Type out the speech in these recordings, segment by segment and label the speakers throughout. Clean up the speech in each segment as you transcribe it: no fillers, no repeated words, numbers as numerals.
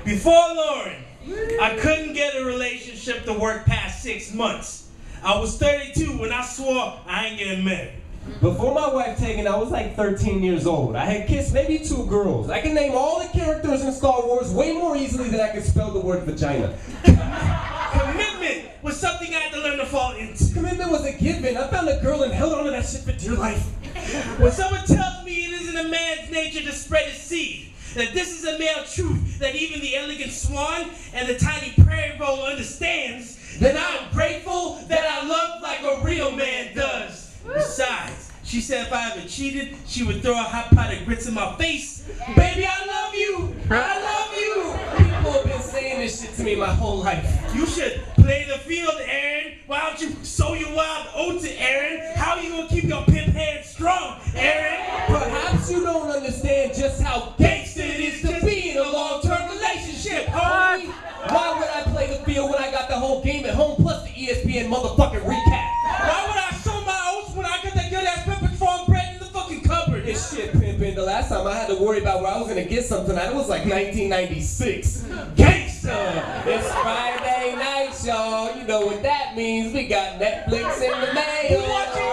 Speaker 1: Before Lauren, I couldn't get a relationship to work past 6 months. I was 32 when I swore I ain't getting married.
Speaker 2: Before my wife taken, I was like 13 years old. I had kissed maybe 2 girls. I can name all the characters in Star Wars way more easily than I can spell the word vagina.
Speaker 1: Commitment was something I had to learn to fall into.
Speaker 2: Commitment was a given. I found a girl and held on to that shit for dear life.
Speaker 1: When someone tells me it isn't a man's nature to spread his seed, that this is a male truth that even the elegant swan and the tiny prairie vole understands, then I'm grateful that I love like a real man does. Besides, she said if I ever cheated, she would throw a hot pot of grits in my face. Baby, I love you! I love you!
Speaker 2: People have been saying this shit to me my whole life.
Speaker 1: You should play the field, Aaron. Why don't you sow your wild oats, Aaron? How are you gonna keep your pimp hand strong, Aaron?
Speaker 2: Perhaps you don't understand just how gangsta it is to be in a long-term relationship, homie. Why would I play the field when I got the whole game at home plus the ESPN motherfucking recap?
Speaker 1: Why would I sow my oats when I got that good ass pepper farm bread in the fucking cupboard?
Speaker 2: This shit, pimpin'. The last time I had to worry about where I was gonna get something, it was like 1996. Gangsta! It's Friday night, y'all. You know what that means. We got Netflix in the mail.
Speaker 1: We watching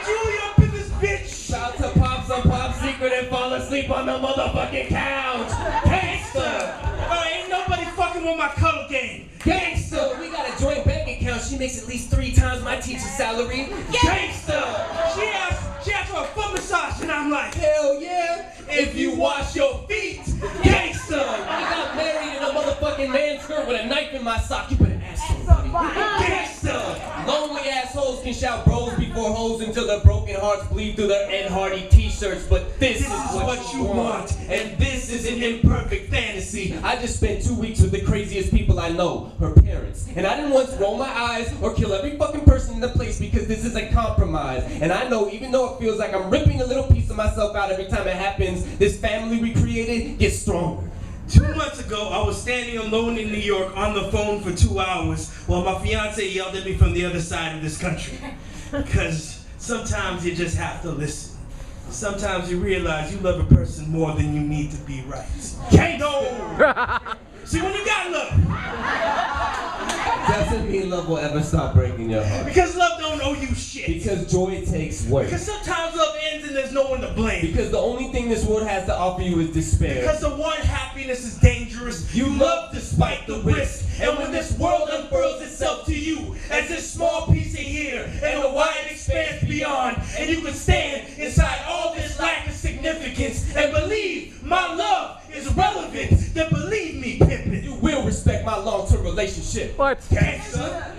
Speaker 1: Julie up in this bitch.
Speaker 2: About to pop some pop secret and fall asleep on the motherfucking couch. Gangsta!
Speaker 1: Oh, ain't nobody fucking with my cuddle game.
Speaker 2: Gangsta! We got a joint bank account. She makes at least 3 times my teacher's salary. Gangsta!
Speaker 1: She asked for a foot massage and I'm like,
Speaker 2: Hell yeah!
Speaker 1: if you wash your feet,
Speaker 2: Gangsta! I got married in a motherfucking man skirt with a knife in my sock. You better ask somebody. Gangsta! Lonely assholes can shout bros before hoes until their broken hearts bleed through their Ed Hardy t-shirts. But this is what you want.
Speaker 1: And this is an imperfect fantasy.
Speaker 2: I just spent 2 weeks with the craziest people I know, her parents. And I didn't once roll my eyes or kill every fucking person in the place because this is a compromise. And I know even though it feels like I'm ripping a little piece of myself out every time it happens, this family we created gets stronger.
Speaker 1: 2 months ago, I was standing alone in New York on the phone for 2 hours while my fiance yelled at me from the other side of this country. Because sometimes you just have to listen. Sometimes you realize you love a person more than you need to be right. Kango! See, when you got love.
Speaker 2: Doesn't mean love will ever stop breaking your heart.
Speaker 1: Because love don't owe you shit.
Speaker 2: Because joy takes work.
Speaker 1: Because sometimes love ends and there's no one to blame.
Speaker 2: Because the only thing this world has to offer you is despair.
Speaker 1: Because the one happiness is dangerous. You love despite the risk. And when this world unfurls itself to you as this small piece of here and a wide expanse beyond, and you can stand inside all this lack of significance and believe my love is relevant, then believe me, pimpin'.
Speaker 2: You will respect my long-term relationship.
Speaker 1: Gangsta.